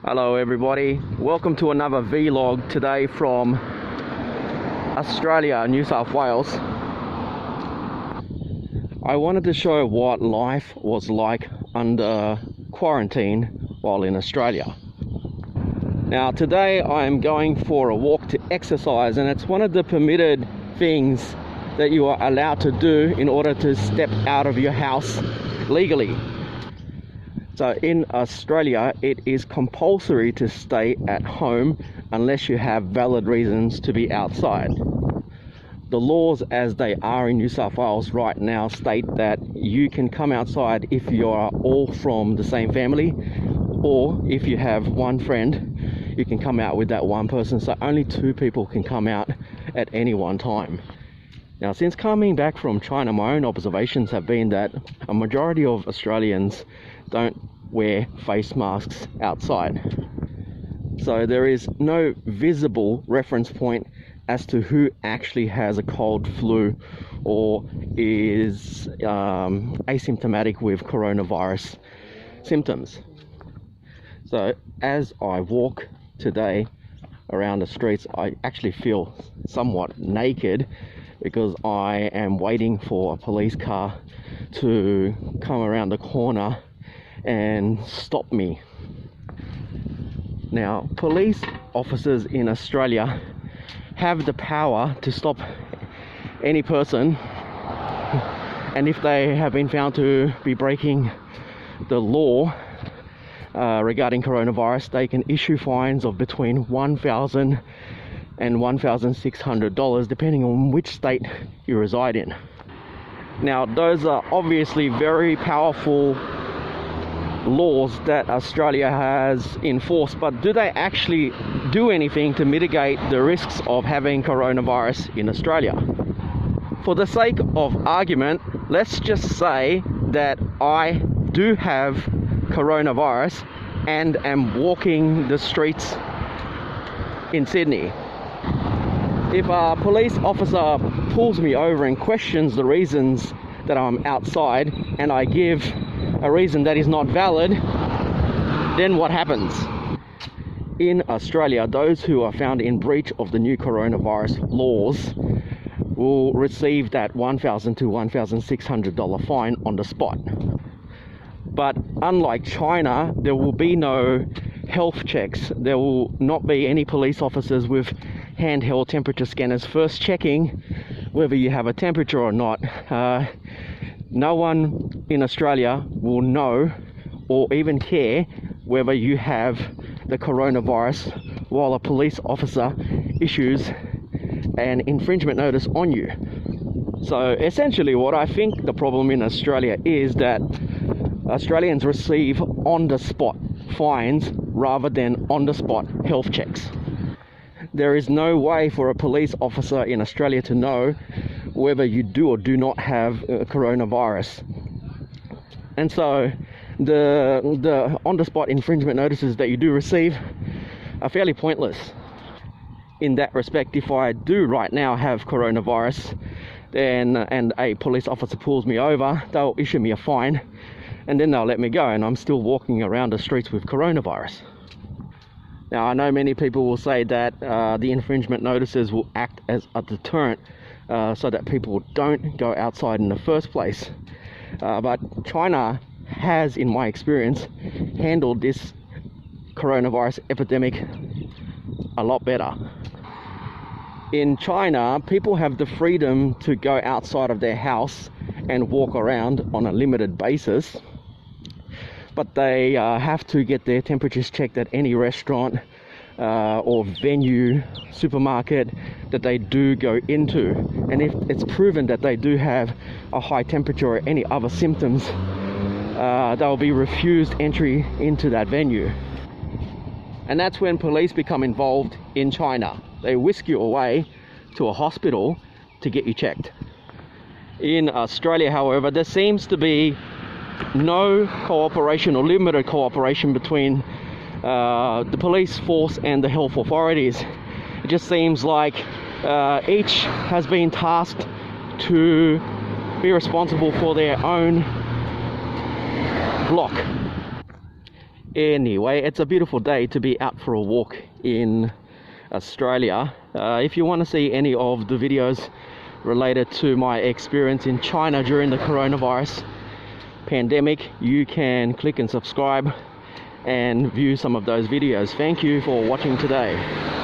Hello everybody, welcome to another vlog today from Australia, New South Wales. I wanted to show what life was like under quarantine while in Australia. Now today I am going for a walk to exercise, and it's one of the permitted things that you are allowed to do in order to step out of your house legally. So in Australia, it is compulsory to stay at home unless you have valid reasons to be outside. The laws as they are in New South Wales right now state that you can come outside if you are all from the same family, or if you have one friend, you can come out with that one person. So only two people can come out at any one time. Now, since coming back from China, my own observations have been that a majority of Australians don't wear face masks outside. So there is no visible reference point as to who actually has a cold, flu, or is asymptomatic with coronavirus symptoms. So as I walk today around the streets, I actually feel somewhat naked because I am waiting for a police car to come around the corner and stop me. Now, police officers in Australia have the power to stop any person, and if they have been found to be breaking the law regarding coronavirus, they can issue fines of between $1,000 and $1,600 depending on which state you reside in. Now, those are obviously very powerful laws that Australia has enforced, but do they actually do anything to mitigate the risks of having coronavirus in Australia? For the sake of argument, let's just say that I do have coronavirus and am walking the streets in Sydney. If a police officer pulls me over and questions the reasons that I'm outside, and I give a reason that is not valid, then what happens? In Australia, those who are found in breach of the new coronavirus laws will receive that $1,000 to $1,600 fine on the spot. But unlike China, there will be no health checks. There will not be any police officers with handheld temperature scanners first checking whether you have a temperature or not. No one in Australia will know or even care whether you have the coronavirus while a police officer issues an infringement notice on you. So essentially what I think the problem in Australia is that Australians receive on-the-spot fines rather than on-the-spot health checks. There is no way for a police officer in Australia to know whether you do or do not have coronavirus. And so the on-the-spot infringement notices that you do receive are fairly pointless. In that respect, if I do right now have coronavirus and a police officer pulls me over, they'll issue me a fine and then they'll let me go, and I'm still walking around the streets with coronavirus. Now, I know many people will say that the infringement notices will act as a deterrent so that people don't go outside in the first place. But China has, in my experience, handled this coronavirus epidemic a lot better. In China, people have the freedom to go outside of their house and walk around on a limited basis, but they have to get their temperatures checked at any restaurant or venue, supermarket that they do go into. And if it's proven that they do have a high temperature or any other symptoms, they'll be refused entry into that venue. And that's when police become involved in China. They whisk you away to a hospital to get you checked. In Australia, however, there seems to be no cooperation or limited cooperation between the police force and the health authorities. It just seems like each has been tasked to be responsible for their own block. Anyway, it's a beautiful day to be out for a walk in Australia. If you want to see any of the videos related to my experience in China during the coronavirus pandemic, you can click and subscribe and view some of those videos. Thank you for watching today.